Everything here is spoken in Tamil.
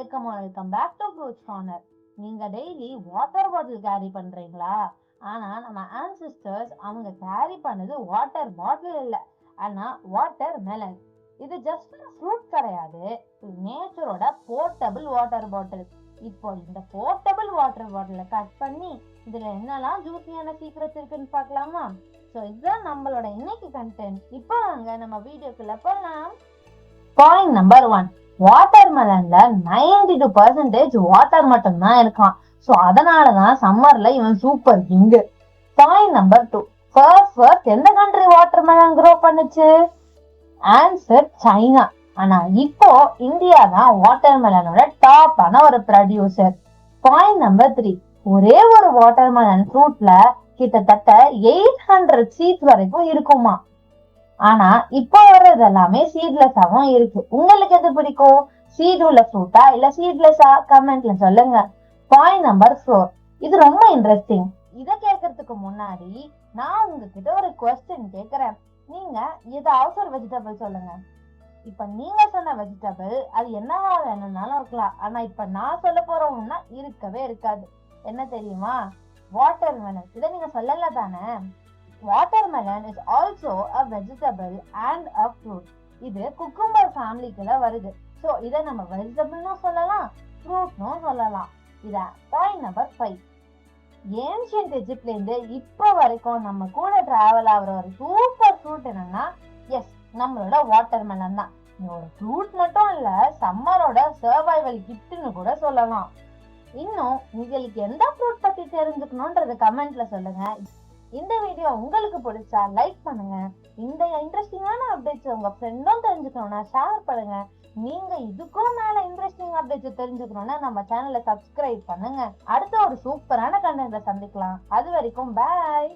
Welcome back to fruits corner. நீங்க டெய்லி வாட்டர் பாட்டில் கேரி பண்றீங்களா? ஆனா நம்ம ஆன்சிஸ்டர்ஸ் அவங்க கேரி பண்ணது வாட்டர் பாட்டில் இல்ல, ஆனா வாட்டர் மெலன். இது ஜஸ்ட் ஃப்ரூட் கிடையாது, நேச்சரோட போர்ட்டபிள் வாட்டர் பாட்டில். இப்போ இந்த போர்ட்டபிள் வாட்டர் பாட்டில கட் பண்ணி இதுல என்னெல்லாம் ஜூசியான சீக்ரெட்ஸ் இருக்குன்னு பார்க்கலாமா? ஸோ இதுதான் நம்மளோட இன்னைக்கு கண்டென்ட். இப்போ வாங்க நம்ம வீடியோக்குள்ள போகலாம். பாயிண்ட் நம்பர் 1, வாட்டர் மெலன்ல 92% வாட்டர் மட்டும் தான் இருக்கான். சோ அதனாலதான் சம்மர்ல இவன் super king. Point number 2, first எந்த கண்ட்ரி வாட்டர் மெலன் க்ரோ பண்ணுச்சு? Answer China. ஆனா இப்போ இந்தியா தான் வாட்டர் மெலனோட டாப்பான ஒரு ப்ரொடியூசர். பாயிண்ட் நம்பர் 3, ஒரே ஒரு வாட்டர் மெலன் ஃப்ரூட்ல கிட்டத்தட்ட 800 சீட்ஸ் வரைக்கும் இருக்குமா. ஆனா இப்ப வர்றது எல்லாமே சீட்லெஸ்ஸாவும் இருக்கு. உங்களுக்கு எது பிடிக்கும்? சீட் உள்ள ஃப்ரூட்டா இல்ல சீட்லெஸ்ஸா? கமெண்ட்ல சொல்லுங்க. பாயிண்ட் நம்பர் 4, இது ரொம்ப இன்ட்ரெஸ்டிங். இத கேட்கறதுக்கு முன்னாடி நான் உங்ககிட்ட ஒரு क्वेश्चन கேக்குறேன். நீங்க ஏதாவது ஒரு வெஜிடபிள் சொல்லுங்க. இப்ப நீங்க சொன்ன வெஜிடபிள் அது என்னவா வேணும்னாலும் இருக்கலாம், ஆனா இப்ப நான் சொல்ல போறோம்னா இருக்கவே இருக்காது. என்ன தெரியுமா? Water melon. இதை நீங்க சொல்லல தானே? Watermelon is also a vegetable and a fruit. இது cucumber ஃபேமிலிக்குள்ள வருது. சோ இதை நம்ம வெஜிடபிள்னும் சொல்லலாம், ஃப்ரூட்னும் சொல்லலாம். இத பாயிண்ட் நம்பர் 5, ஏன்ஷியன்ட் எஜிப்ட்ல இருந்து இப்ப வரைக்கும் நம்ம கூட டிராவல் ஆகுற ஒரு சூப்பர் ஃப்ரூட் என்னன்னா, எஸ், நம்மளோட வாட்டர் மெலன் தான். ஒரு ஃப்ரூட் மட்டும் இல்ல, சம்மரோட சர்வைவல் கிஃப்ட்னு கூட சொல்லலாம். இன்னும் உங்களுக்கு எந்த ஃப்ரூட் பத்தி தெரிஞ்சுக்கணும்ன்றத கமெண்ட்ல சொல்லுங்க. இந்த வீடியோ உங்களுக்கு பிடிச்சா லைக் பண்ணுங்க. இந்த இன்ட்ரெஸ்டிங்கான அப்டேட்ஸ் உங்க ஃப்ரெண்டும் தெரிஞ்சுக்கணும்னா ஷேர் பண்ணுங்க. நீங்க இதுக்கும் மேல இன்ட்ரெஸ்டிங் அப்டேட்ஸ் தெரிஞ்சுக்கணும்னா நம்ம சேனலை சப்ஸ்கிரைப் பண்ணுங்க. அடுத்த ஒரு சூப்பரான கண்டென்ட்ல சந்திக்கலாம். அது வரைக்கும் பாய்.